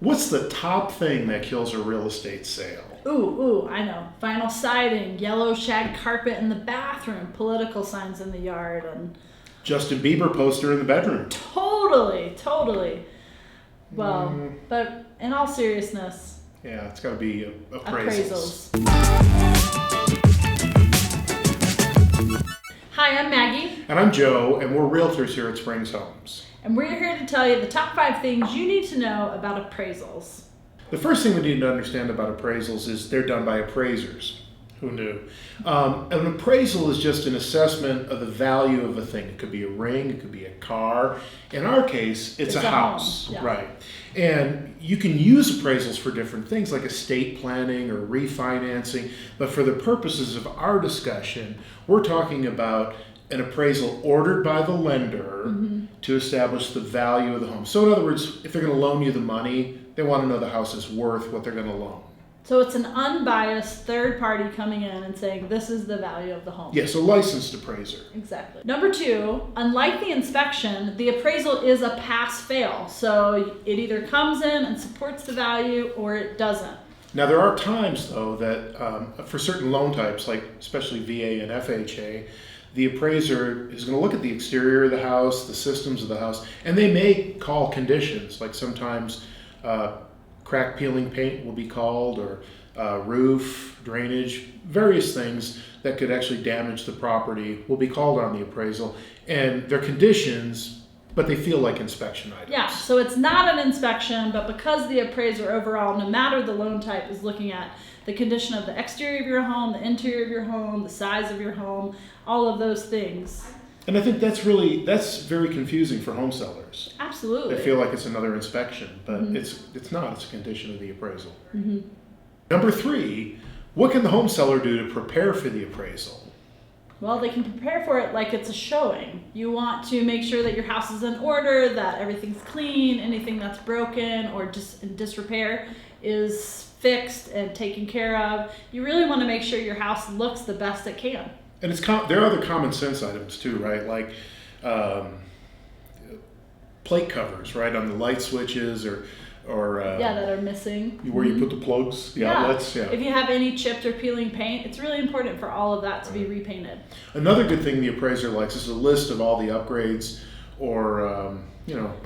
What's the top thing that kills a real estate sale? Ooh, I know. Vinyl siding, yellow shag carpet in the bathroom, political signs in the yard, and Justin Bieber poster in the bedroom. Totally. Well, but in all seriousness, yeah, it's got to be appraisals. Hi, I'm Maggie. And I'm Joe, and we're realtors here at Springs Homes. And we're here to tell you the top 5 things you need to know about appraisals. The first thing we need to understand about appraisals is they're done by appraisers. Who knew? An appraisal is just an assessment of the value of a thing. It could be a ring, it could be a car. In our case, it's a house, yeah. Right? And you can use appraisals for different things like estate planning or refinancing. But for the purposes of our discussion, we're talking about an appraisal ordered by the lender to establish the value of the home. So in other words, if they're going to loan you the money, they want to know the house is worth what they're going to loan. So it's an unbiased third party coming in and saying this is the value of the home. Yes, a licensed appraiser. Exactly. Number 2, unlike the inspection, the appraisal is a pass-fail. So it either comes in and supports the value or it doesn't. Now there are times though that for certain loan types, like especially VA and FHA, the appraiser is going to look at the exterior of the house, the systems of the house, and they may call conditions, like sometimes crack peeling paint will be called, or roof, drainage, various things that could actually damage the property will be called on the appraisal. And they're conditions, but they feel like inspection items. Yeah, so it's not an inspection, but because the appraiser overall, no matter the loan type, is looking at the condition of the exterior of your home, the interior of your home, the size of your home, all of those things. And I think that's very confusing for home sellers. Absolutely. They feel like it's another inspection, but it's not. It's a condition of the appraisal. Mm-hmm. Number 3, what can the home seller do to prepare for the appraisal? Well, they can prepare for it like it's a showing. You want to make sure that your house is in order, that everything's clean, anything that's broken or just in disrepair is fixed and taken care of. You really want to make sure your house looks the best it can. And there are other common sense items too, right? Like plate covers, right, on the light switches or that are missing. Where you put the plugs, the outlets. Yeah. If you have any chipped or peeling paint, it's really important for all of that to be repainted. Another good thing the appraiser likes is a list of all the upgrades or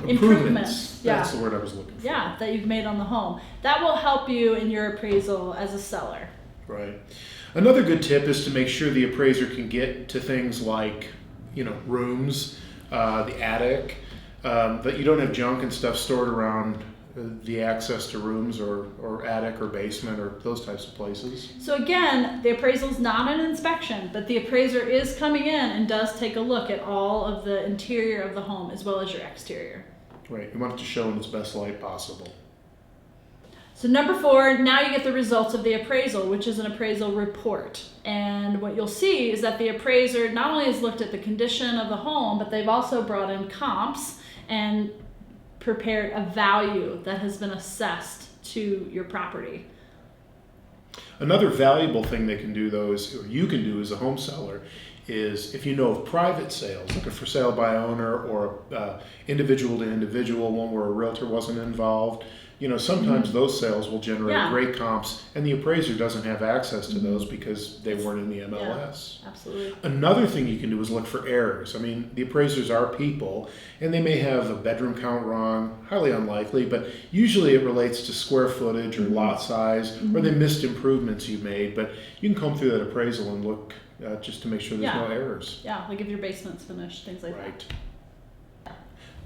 improvements. Yeah. That's the word I was looking for. Yeah, that you've made on the home. That will help you in your appraisal as a seller. Right. Another good tip is to make sure the appraiser can get to things like, rooms, the attic, that you don't have junk and stuff stored around the access to rooms or attic or basement or those types of places. So again, the appraisal is not an inspection, but the appraiser is coming in and does take a look at all of the interior of the home as well as your exterior. Right. You want it to show in its best light possible. So number 4, now you get the results of the appraisal, which is an appraisal report. And what you'll see is that the appraiser not only has looked at the condition of the home, but they've also brought in comps and prepared a value that has been assessed to your property. Another valuable thing they can do, though, or you can do as a home seller, is if you know of private sales, like a for sale by owner or individual to individual, one where a realtor wasn't involved. Sometimes those sales will generate great comps, and the appraiser doesn't have access to those because they weren't in the MLS. Yeah, absolutely. Another thing you can do is look for errors. I mean, the appraisers are people, and they may have a bedroom count wrong, highly unlikely, but usually it relates to square footage or lot size, or they missed improvements you made. But you can comb through that appraisal and look just to make sure there's no errors. Yeah, like if your basement's finished, things like that. Right.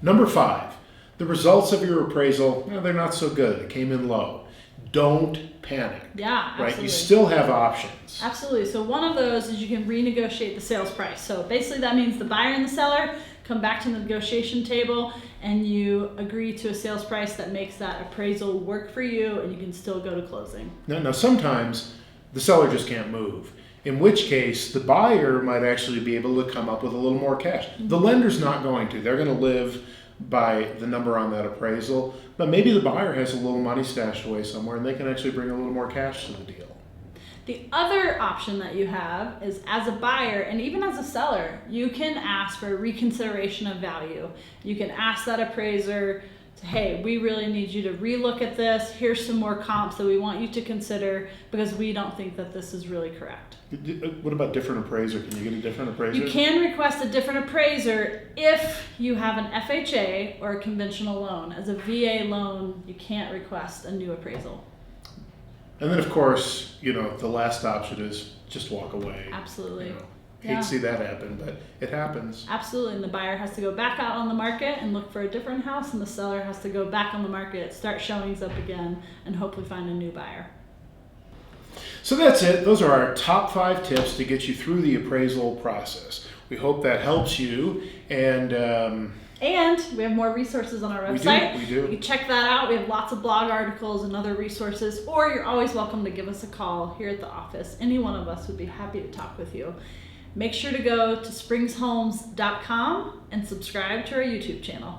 Number 5. The results of your appraisal, they're not so good. It came in low. Don't panic. Yeah, absolutely. Right? You still have options. Absolutely. So one of those is you can renegotiate the sales price. So basically that means the buyer and the seller come back to the negotiation table and you agree to a sales price that makes that appraisal work for you and you can still go to closing. Now sometimes the seller just can't move. In which case, the buyer might actually be able to come up with a little more cash. The lender's not going to. They're going to live by the number on that appraisal, but maybe the buyer has a little money stashed away somewhere and they can actually bring a little more cash to the deal. The other option that you have is as a buyer and even as a seller, you can ask for a reconsideration of value. You can ask that appraiser hey, we really need you to relook at this. Here's some more comps that we want you to consider because we don't think that this is really correct. What about different appraiser? Can you get a different appraiser? You can request a different appraiser if you have an FHA or a conventional loan. As a VA loan, you can't request a new appraisal. And then, of course, the last option is just walk away. Absolutely. Hate to see that happen, but it happens. Absolutely. And the buyer has to go back out on the market and look for a different house, and the seller has to go back on the market, start showings up again, and hopefully find a new buyer. So that's it. Those are our top 5 tips to get you through the appraisal process. We hope that helps you. And we have more resources on our website. We do. You can check that out. We have lots of blog articles and other resources, or you're always welcome to give us a call here at the office. Any one of us would be happy to talk with you. Make sure to go to springshomes.com and subscribe to our YouTube channel.